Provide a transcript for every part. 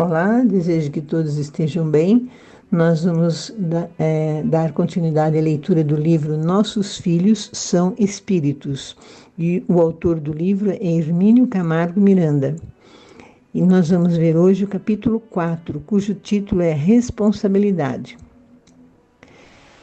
Olá, desejo que todos estejam bem. Nós vamos dar continuidade à leitura do livro Nossos Filhos São Espíritos. E o autor do livro é Hermínio Camargo Miranda. E nós vamos ver hoje o capítulo 4, cujo título é Responsabilidade.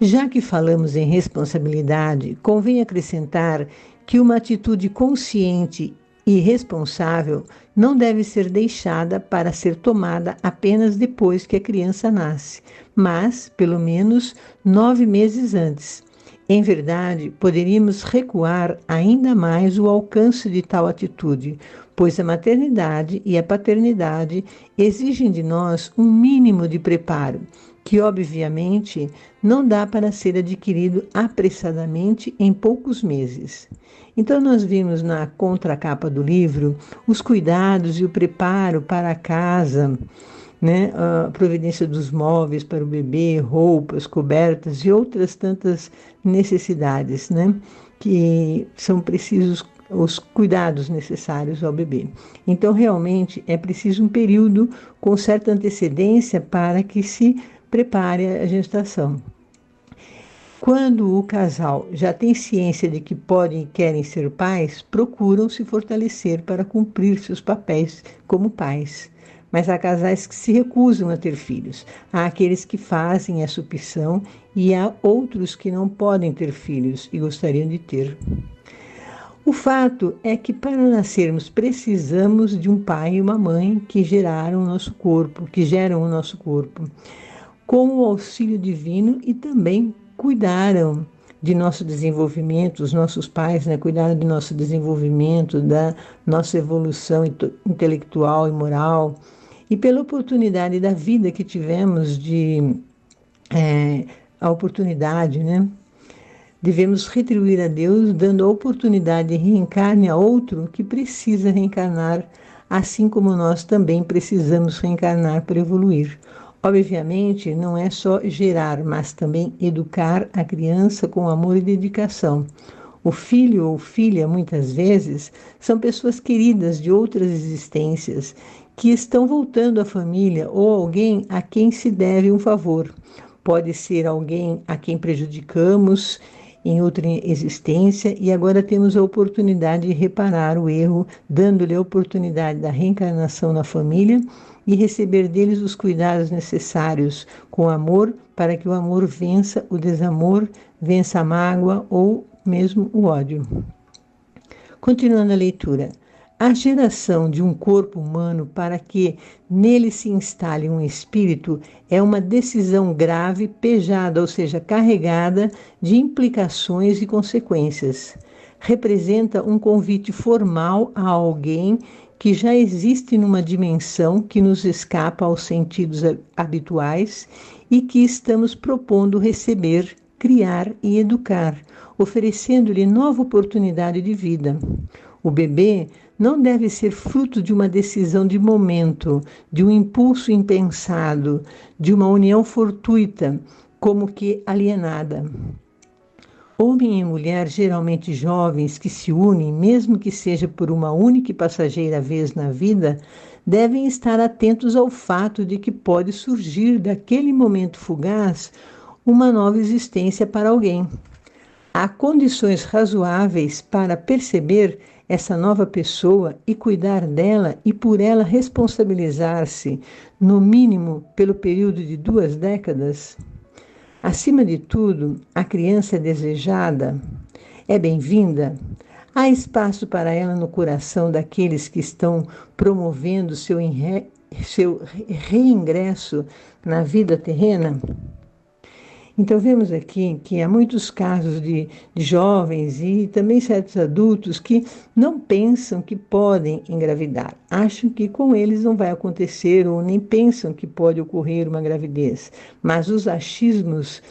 Já que falamos em responsabilidade, convém acrescentar que uma atitude consciente e responsável não deve ser deixada para ser tomada apenas depois que a criança nasce, mas, pelo menos, 9 meses antes. Em verdade, poderíamos recuar ainda mais o alcance de tal atitude, pois a maternidade e a paternidade exigem de nós um mínimo de preparo, que obviamente não dá para ser adquirido apressadamente em poucos meses. Então nós vimos na contracapa do livro os cuidados e o preparo para a casa, né? A providência dos móveis para o bebê, roupas, cobertas e outras tantas necessidades, né? Que são precisos os cuidados necessários ao bebê. Então realmente é preciso um período com certa antecedência para que se prepare a gestação. Quando o casal já tem ciência de que podem e querem ser pais, procuram se fortalecer para cumprir seus papéis como pais. Mas há casais que se recusam a ter filhos, há aqueles que fazem essa opção e há outros que não podem ter filhos e gostariam de ter. O fato é que para nascermos precisamos de um pai e uma mãe que geram o nosso corpo, com o auxílio divino e também cuidaram de nosso desenvolvimento, os nossos pais, né, cuidaram do nosso desenvolvimento, da nossa evolução intelectual e moral, e pela oportunidade da vida que tivemos a oportunidade, né? Devemos retribuir a Deus dando a oportunidade de reencarne a outro que precisa reencarnar, assim como nós também precisamos reencarnar para evoluir. Obviamente, não é só gerar, mas também educar a criança com amor e dedicação. O filho ou filha, muitas vezes, são pessoas queridas de outras existências que estão voltando à família ou alguém a quem se deve um favor. Pode ser alguém a quem prejudicamos em outra existência e agora temos a oportunidade de reparar o erro, dando-lhe a oportunidade da reencarnação na família e receber deles os cuidados necessários com amor, para que o amor vença o desamor, vença a mágoa ou mesmo o ódio. Continuando a leitura. A geração de um corpo humano para que nele se instale um espírito é uma decisão grave, pejada, ou seja, carregada de implicações e consequências. Representa um convite formal a alguém que já existe numa dimensão que nos escapa aos sentidos habituais e que estamos propondo receber, criar e educar, oferecendo-lhe nova oportunidade de vida. O bebê não deve ser fruto de uma decisão de momento, de um impulso impensado, de uma união fortuita, como que alienada. Homem e mulher, geralmente jovens, que se unem, mesmo que seja por uma única e passageira vez na vida, devem estar atentos ao fato de que pode surgir daquele momento fugaz uma nova existência para alguém. Há condições razoáveis para perceber essa nova pessoa e cuidar dela e por ela responsabilizar-se, no mínimo pelo período de 2 décadas? Acima de tudo, a criança é desejada, é bem-vinda? Há espaço para ela no coração daqueles que estão promovendo seu reingresso na vida terrena? Então, vemos aqui que há muitos casos de jovens e também certos adultos que não pensam que podem engravidar. Acham que com eles não vai acontecer ou nem pensam que pode ocorrer uma gravidez. Mas os achismos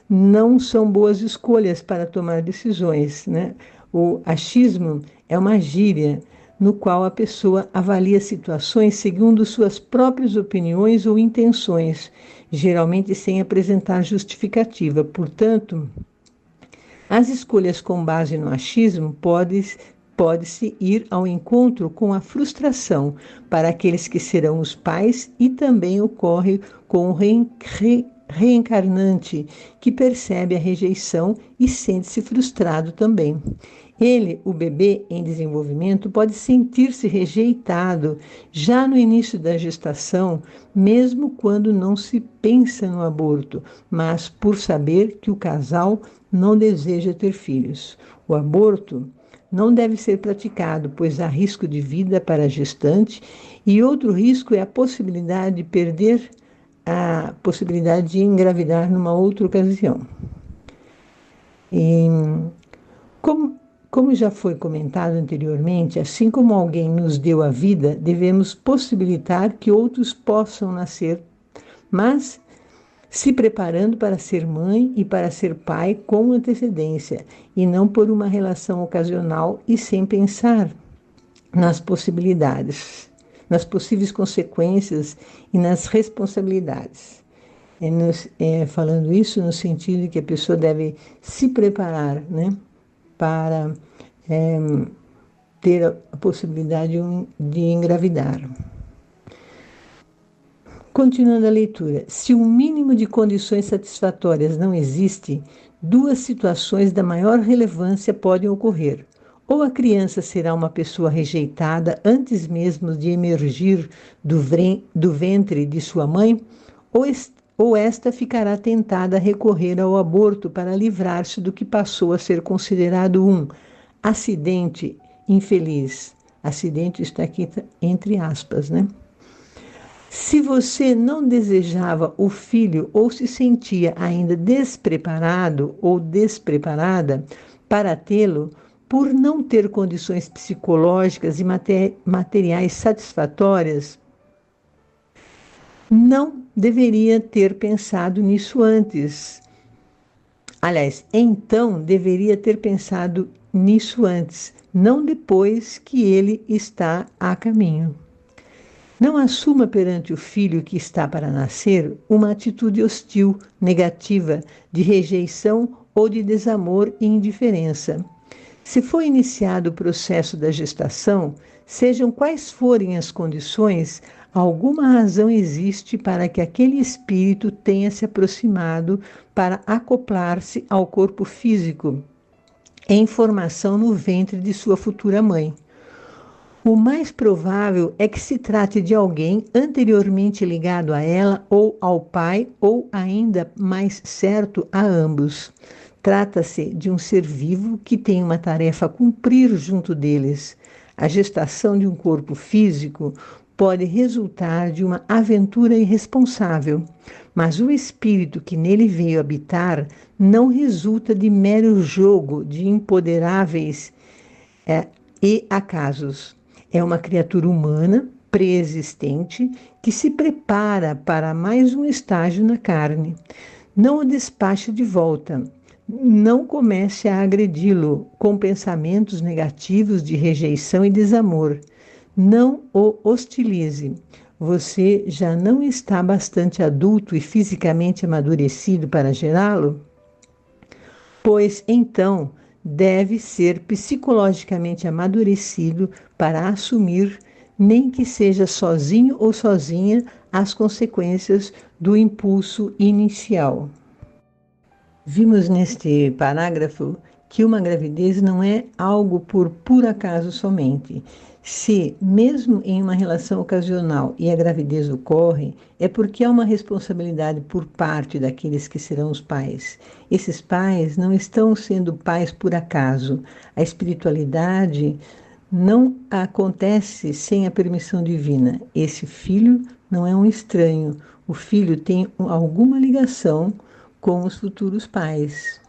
não são boas escolhas para tomar decisões, né? O achismo é uma gíria no qual a pessoa avalia situações segundo suas próprias opiniões ou intenções, geralmente sem apresentar justificativa. Portanto, as escolhas com base no achismo pode-se ir ao encontro com a frustração para aqueles que serão os pais e também ocorre com o reencarnante, que percebe a rejeição e sente-se frustrado também. Ele, o bebê em desenvolvimento, pode sentir-se rejeitado já no início da gestação, mesmo quando não se pensa no aborto, mas por saber que o casal não deseja ter filhos. O aborto não deve ser praticado, pois há risco de vida para a gestante, e outro risco é a possibilidade de perder a possibilidade de engravidar numa outra ocasião. E, como já foi comentado anteriormente, assim como alguém nos deu a vida, devemos possibilitar que outros possam nascer, mas se preparando para ser mãe e para ser pai com antecedência, e não por uma relação ocasional e sem pensar nas possibilidades, nas possíveis consequências e nas responsabilidades. Falando isso no sentido de que a pessoa deve se preparar, né, para ter a possibilidade de engravidar. Continuando a leitura, se um mínimo de condições satisfatórias não existe, duas situações da maior relevância podem ocorrer. Ou a criança será uma pessoa rejeitada antes mesmo de emergir do ventre de sua mãe, ou esta ficará tentada a recorrer ao aborto para livrar-se do que passou a ser considerado um acidente infeliz. Acidente está aqui entre aspas, né? Se você não desejava o filho ou se sentia ainda despreparado ou despreparada para tê-lo, por não ter condições psicológicas e materiais satisfatórias, não deveria ter pensado nisso antes. Aliás, então deveria ter pensado nisso antes, não depois que ele está a caminho. Não assuma perante o filho que está para nascer uma atitude hostil, negativa, de rejeição ou de desamor e indiferença. Se for iniciado o processo da gestação, sejam quais forem as condições, alguma razão existe para que aquele espírito tenha se aproximado para acoplar-se ao corpo físico, em formação no ventre de sua futura mãe. O mais provável é que se trate de alguém anteriormente ligado a ela ou ao pai, ou ainda mais certo, a ambos. Trata-se de um ser vivo que tem uma tarefa a cumprir junto deles. A gestação de um corpo físico pode resultar de uma aventura irresponsável, mas o espírito que nele veio habitar não resulta de mero jogo de imponderáveis e acasos. É uma criatura humana, pré-existente, que se prepara para mais um estágio na carne. Não o despache de volta. Não comece a agredi-lo com pensamentos negativos de rejeição e desamor. Não o hostilize. Você já não está bastante adulto e fisicamente amadurecido para gerá-lo? Pois então deve ser psicologicamente amadurecido para assumir, nem que seja sozinho ou sozinha, as consequências do impulso inicial. Vimos neste parágrafo que uma gravidez não é algo por acaso somente. Se, mesmo em uma relação ocasional e a gravidez ocorre, é porque há uma responsabilidade por parte daqueles que serão os pais. Esses pais não estão sendo pais por acaso. A espiritualidade não acontece sem a permissão divina. Esse filho não é um estranho. O filho tem alguma ligação com os futuros pais.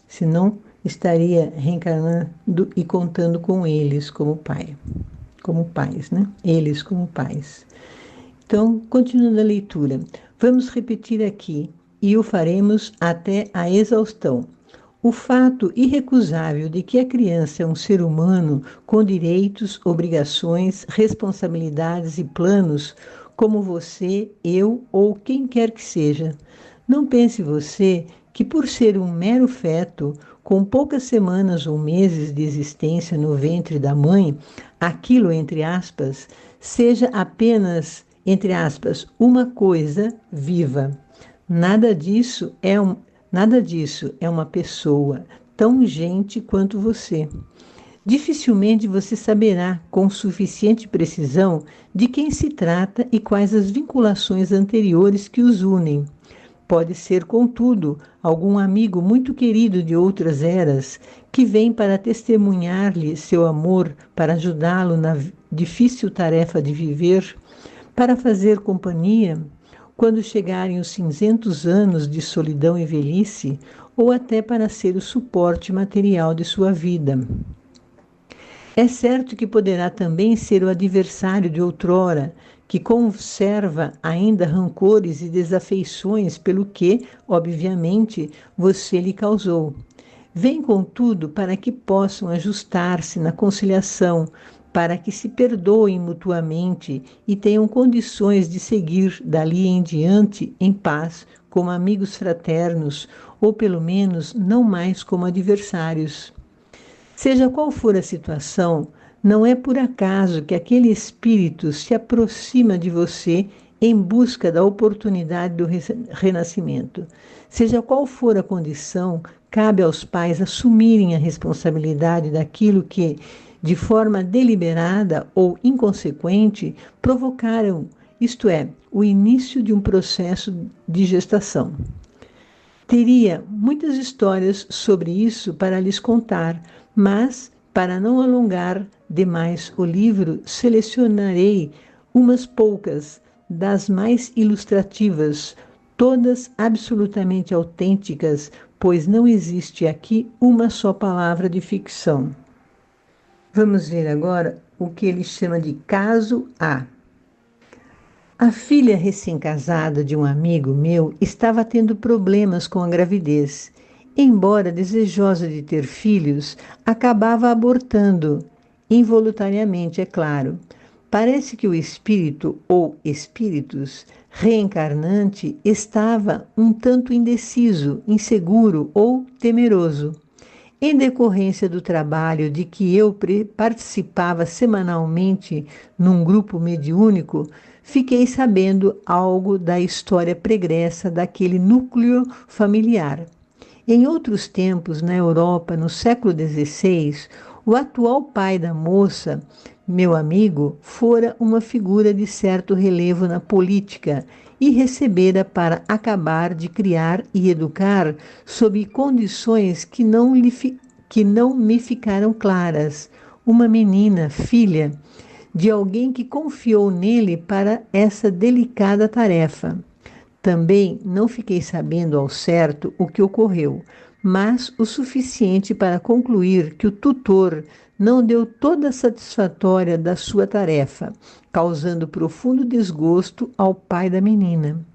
Senão, estaria reencarnando e contando com eles como pai. Como pais, né? Eles como pais. Então, continuando a leitura, vamos repetir aqui e o faremos até a exaustão. O fato irrecusável de que a criança é um ser humano com direitos, obrigações, responsabilidades e planos, como você, eu ou quem quer que seja. Não pense você que por ser um mero feto, com poucas semanas ou meses de existência no ventre da mãe, aquilo, entre aspas, seja apenas, entre aspas, uma coisa viva. Nada disso é uma pessoa tão gente quanto você. Dificilmente você saberá com suficiente precisão de quem se trata e quais as vinculações anteriores que os unem. Pode ser, contudo, algum amigo muito querido de outras eras que vem para testemunhar-lhe seu amor, para ajudá-lo na difícil tarefa de viver, para fazer companhia quando chegarem os cinzentos anos de solidão e velhice, ou até para ser o suporte material de sua vida. É certo que poderá também ser o adversário de outrora, que conserva ainda rancores e desafeições pelo que, obviamente, você lhe causou. Vem, contudo, para que possam ajustar-se na conciliação, para que se perdoem mutuamente e tenham condições de seguir dali em diante em paz, como amigos fraternos, ou pelo menos não mais como adversários. Seja qual for a situação, não é por acaso que aquele espírito se aproxima de você em busca da oportunidade do renascimento. Seja qual for a condição, cabe aos pais assumirem a responsabilidade daquilo que, de forma deliberada ou inconsequente, provocaram, isto é, o início de um processo de gestação. Teria muitas histórias sobre isso para lhes contar, mas, para não alongar demais o livro, selecionarei umas poucas das mais ilustrativas, todas absolutamente autênticas, pois não existe aqui uma só palavra de ficção. Vamos ver agora o que ele chama de caso A. A filha recém-casada de um amigo meu estava tendo problemas com a gravidez. Embora desejosa de ter filhos, acabava abortando, involuntariamente, é claro. Parece que o espírito, ou espíritos, reencarnante estava um tanto indeciso, inseguro ou temeroso. Em decorrência do trabalho de que eu participava semanalmente num grupo mediúnico, fiquei sabendo algo da história pregressa daquele núcleo familiar. Em outros tempos, na Europa, no século XVI, o atual pai da moça, meu amigo, fora uma figura de certo relevo na política e recebera para acabar de criar e educar sob condições que não me ficaram claras, uma menina, filha de alguém que confiou nele para essa delicada tarefa. Também não fiquei sabendo ao certo o que ocorreu, mas o suficiente para concluir que o tutor não deu toda a satisfatória da sua tarefa, causando profundo desgosto ao pai da menina.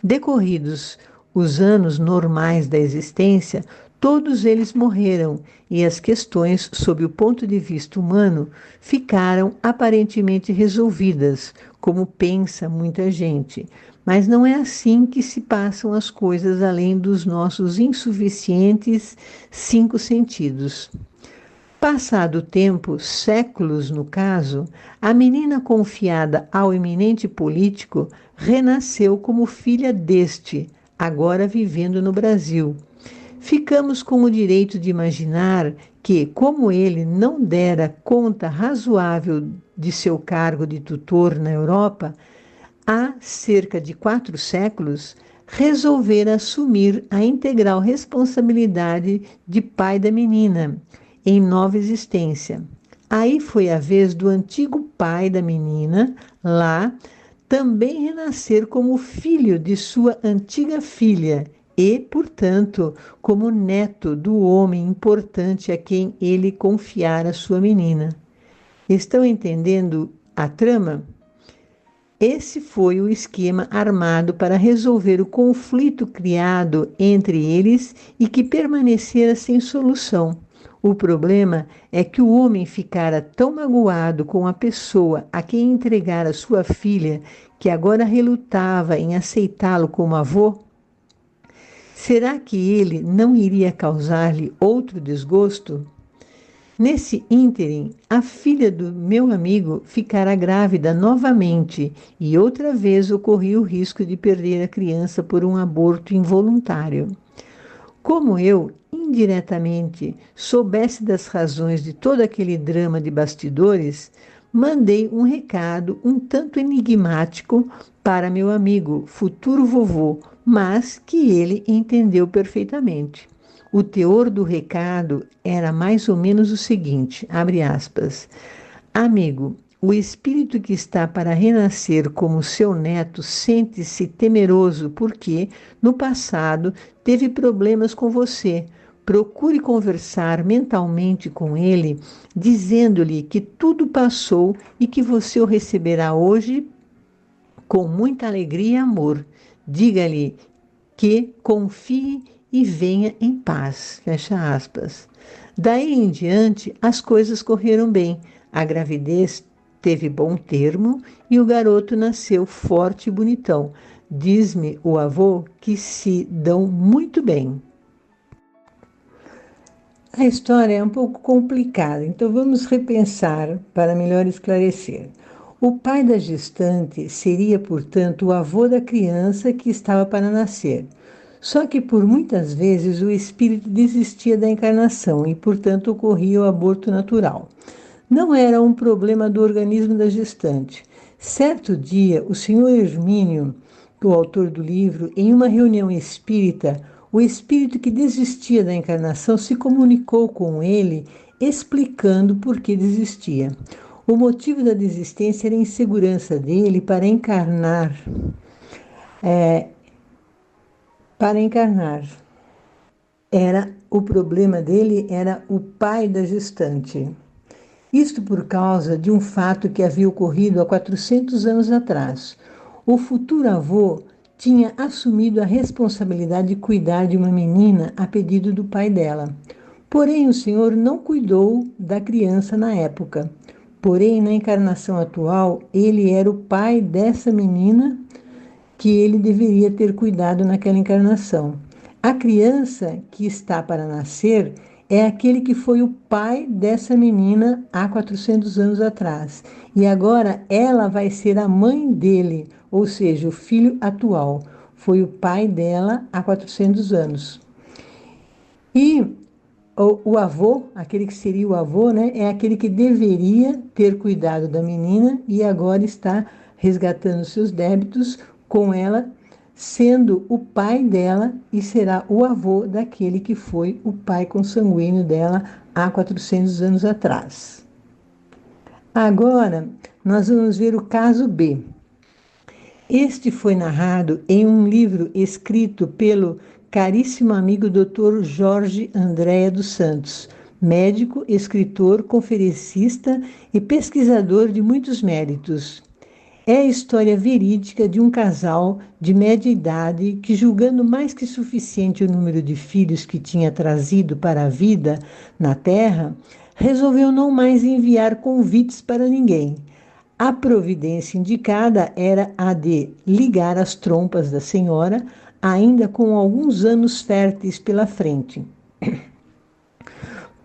Decorridos os anos normais da existência, todos eles morreram e as questões, sob o ponto de vista humano, ficaram aparentemente resolvidas, como pensa muita gente. Mas não é assim que se passam as coisas além dos nossos insuficientes 5 sentidos. Passado o tempo, séculos no caso, a menina confiada ao eminente político renasceu como filha deste, agora vivendo no Brasil. Ficamos com o direito de imaginar que, como ele não dera conta razoável de seu cargo de tutor na Europa, há cerca de 4 séculos, resolvera assumir a integral responsabilidade de pai da menina, em nova existência. Aí foi a vez do antigo pai da menina, lá, também renascer como filho de sua antiga filha e, portanto, como neto do homem importante a quem ele confiara sua menina. Estão entendendo a trama? Esse foi o esquema armado para resolver o conflito criado entre eles e que permanecera sem solução. O problema é que o homem ficara tão magoado com a pessoa a quem entregara sua filha que agora relutava em aceitá-lo como avô. Será que ele não iria causar-lhe outro desgosto? Nesse ínterim, a filha do meu amigo ficara grávida novamente e outra vez ocorria o risco de perder a criança por um aborto involuntário. Como eu, indiretamente, soubesse das razões de todo aquele drama de bastidores, mandei um recado um tanto enigmático para meu amigo, futuro vovô, mas que ele entendeu perfeitamente. O teor do recado era mais ou menos o seguinte, abre aspas, amigo, o espírito que está para renascer como seu neto sente-se temeroso porque, no passado, teve problemas com você. Procure conversar mentalmente com ele, dizendo-lhe que tudo passou e que você o receberá hoje com muita alegria e amor. Diga-lhe que confie e venha em paz. Fecha aspas. Daí em diante, as coisas correram bem. A gravidez teve bom termo e o garoto nasceu forte e bonitão. Diz-me o avô que se dão muito bem. A história é um pouco complicada, então vamos repensar para melhor esclarecer. O pai da gestante seria, portanto, o avô da criança que estava para nascer. Só que por muitas vezes o espírito desistia da encarnação e, portanto, ocorria o aborto natural. Não era um problema do organismo da gestante. Certo dia, o senhor Hermínio, o autor do livro, em uma reunião espírita, o espírito que desistia da encarnação se comunicou com ele, explicando por que desistia. O motivo da desistência era a insegurança dele para encarnar. O problema dele era o pai da gestante. Isto por causa de um fato que havia ocorrido há 400 anos atrás. O futuro avô tinha assumido a responsabilidade de cuidar de uma menina a pedido do pai dela. Porém, o senhor não cuidou da criança na época. Porém, na encarnação atual, ele era o pai dessa menina que ele deveria ter cuidado naquela encarnação. A criança que está para nascer é aquele que foi o pai dessa menina há 400 anos atrás. E agora ela vai ser a mãe dele, ou seja, o filho atual. Foi o pai dela há 400 anos. E o avô, aquele que seria o avô, né, é aquele que deveria ter cuidado da menina e agora está resgatando seus débitos com ela, sendo o pai dela e será o avô daquele que foi o pai consanguíneo dela há 400 anos atrás. Agora, nós vamos ver o caso B. Este foi narrado em um livro escrito pelo caríssimo amigo Dr. Jorge Andréa dos Santos, médico, escritor, conferencista e pesquisador de muitos méritos. É a história verídica de um casal de média idade que, julgando mais que suficiente o número de filhos que tinha trazido para a vida na Terra, resolveu não mais enviar convites para ninguém. A providência indicada era a de ligar as trompas da senhora, ainda com alguns anos férteis pela frente.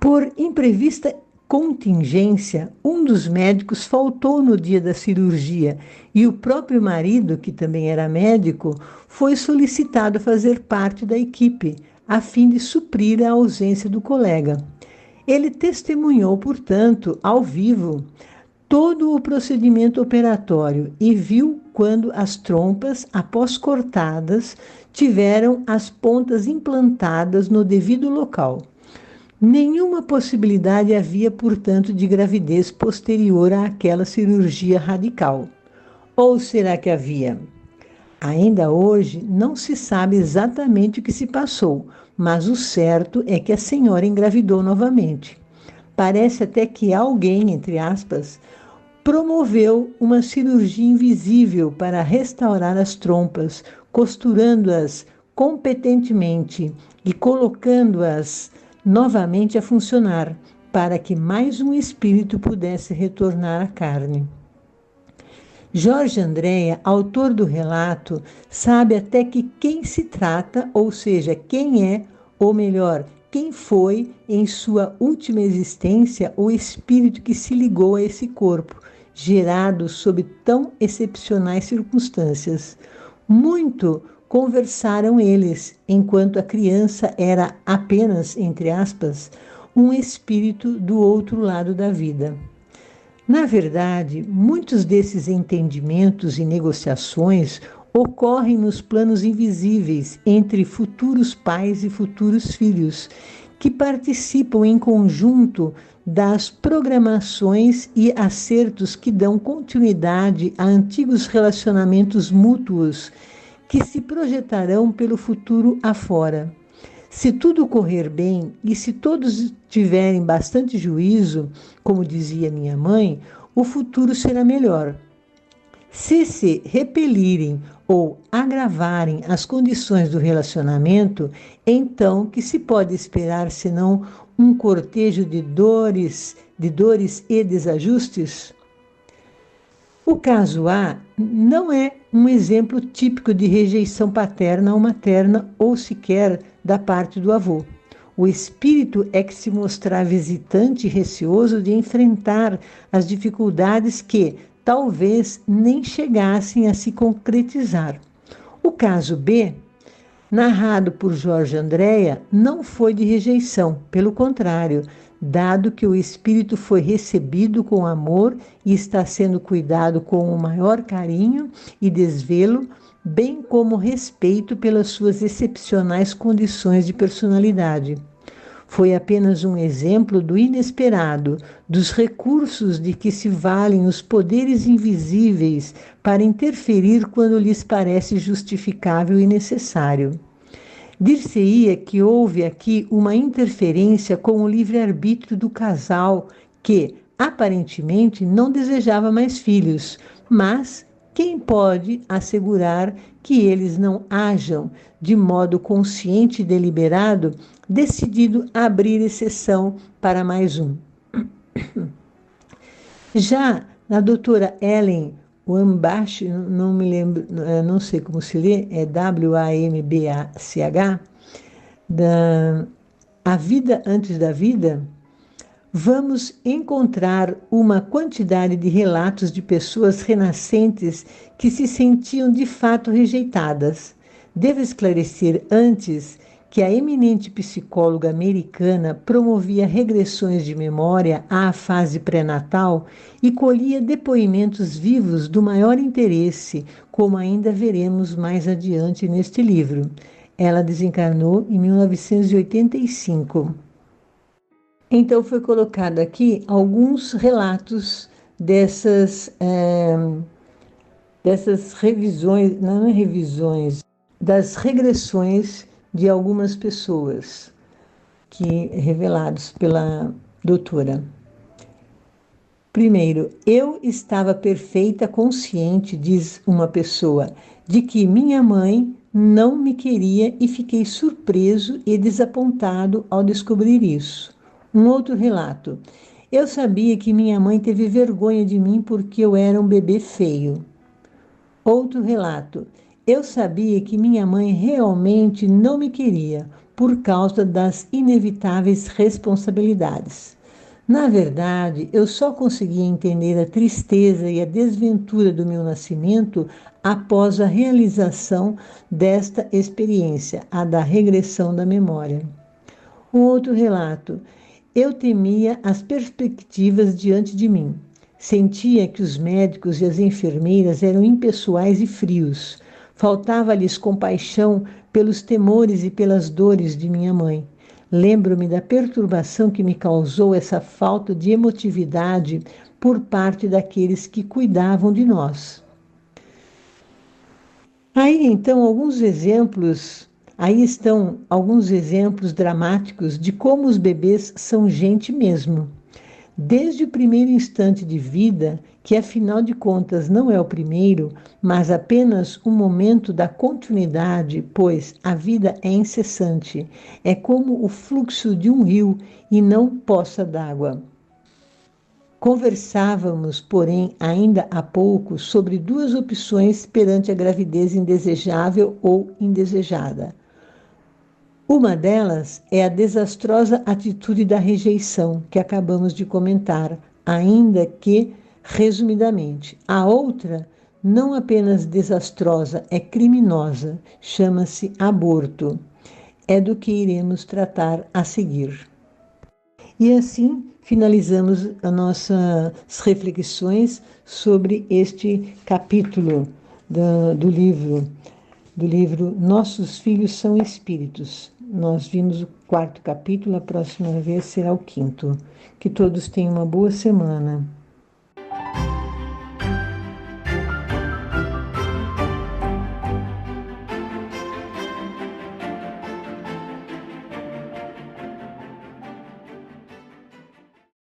Por imprevista contingência, um dos médicos faltou no dia da cirurgia e o próprio marido, que também era médico, foi solicitado a fazer parte da equipe, a fim de suprir a ausência do colega. Ele testemunhou, portanto, ao vivo, todo o procedimento operatório e viu quando as trompas, após cortadas, tiveram as pontas implantadas no devido local. Nenhuma possibilidade havia, portanto, de gravidez posterior àquela cirurgia radical. Ou será que havia? Ainda hoje não se sabe exatamente o que se passou, mas o certo é que a senhora engravidou novamente. Parece até que alguém, entre aspas, promoveu uma cirurgia invisível para restaurar as trompas, costurando-as competentemente e colocando-as novamente a funcionar, para que mais um espírito pudesse retornar à carne. Jorge Andréa, autor do relato, sabe até que quem se trata, ou seja, quem é, ou melhor, quem foi em sua última existência o espírito que se ligou a esse corpo, gerado sob tão excepcionais circunstâncias. Muito conversaram eles, enquanto a criança era apenas, entre aspas, um espírito do outro lado da vida. Na verdade, muitos desses entendimentos e negociações ocorrem nos planos invisíveis entre futuros pais e futuros filhos, que participam em conjunto das programações e acertos que dão continuidade a antigos relacionamentos mútuos que se projetarão pelo futuro afora. Se tudo correr bem e se todos tiverem bastante juízo, como dizia minha mãe, o futuro será melhor. Se repelirem ou agravarem as condições do relacionamento, então que se pode esperar senão um cortejo de dores e desajustes? O caso A não é um exemplo típico de rejeição paterna ou materna ou sequer da parte do avô. O espírito é que se mostrar visitante e receoso de enfrentar as dificuldades que talvez nem chegassem a se concretizar. O caso B, narrado por Jorge Andréa, não foi de rejeição, pelo contrário, dado que o espírito foi recebido com amor e está sendo cuidado com o maior carinho e desvelo, bem como respeito pelas suas excepcionais condições de personalidade. Foi apenas um exemplo do inesperado, dos recursos de que se valem os poderes invisíveis para interferir quando lhes parece justificável e necessário. Dir-se-ia que houve aqui uma interferência com o livre-arbítrio do casal que, aparentemente, não desejava mais filhos, mas quem pode assegurar que eles não hajam, de modo consciente e deliberado, decidido abrir exceção para mais um? Já na doutora Ellen Wambach, não me lembro, não sei como se lê, é Wambach, A Vida Antes da Vida, vamos encontrar uma quantidade de relatos de pessoas renascentes que se sentiam de fato rejeitadas. Devo esclarecer antes que a eminente psicóloga americana promovia regressões de memória à fase pré-natal e colhia depoimentos vivos do maior interesse, como ainda veremos mais adiante neste livro. Ela desencarnou em 1985. Então foi colocado aqui alguns relatos dessas revisões, não é revisões, das regressões de algumas pessoas revelados pela doutora. Primeiro, eu estava perfeita, consciente, diz uma pessoa, de que minha mãe não me queria e fiquei surpreso e desapontado ao descobrir isso. Um outro relato. Eu sabia que minha mãe teve vergonha de mim porque eu era um bebê feio. Outro relato. Eu sabia que minha mãe realmente não me queria por causa das inevitáveis responsabilidades. Na verdade, eu só conseguia entender a tristeza e a desventura do meu nascimento após a realização desta experiência, a da regressão da memória. Um outro relato. Eu temia as perspectivas diante de mim. Sentia que os médicos e as enfermeiras eram impessoais e frios. Faltava-lhes compaixão pelos temores e pelas dores de minha mãe. Lembro-me da perturbação que me causou essa falta de emotividade por parte daqueles que cuidavam de nós. Aí estão alguns exemplos dramáticos de como os bebês são gente mesmo. Desde o primeiro instante de vida, que afinal de contas não é o primeiro, mas apenas um momento da continuidade, pois a vida é incessante, é como o fluxo de um rio e não poça d'água. Conversávamos, porém, ainda há pouco sobre duas opções perante a gravidez indesejável ou indesejada. Uma delas é a desastrosa atitude da rejeição, que acabamos de comentar, ainda que resumidamente. A outra, não apenas desastrosa, é criminosa, chama-se aborto. É do que iremos tratar a seguir. E assim finalizamos as nossas reflexões sobre este capítulo do livro Nossos Filhos São Espíritos. Nós vimos o 4º capítulo, a próxima vez será o 5º. Que todos tenham uma boa semana.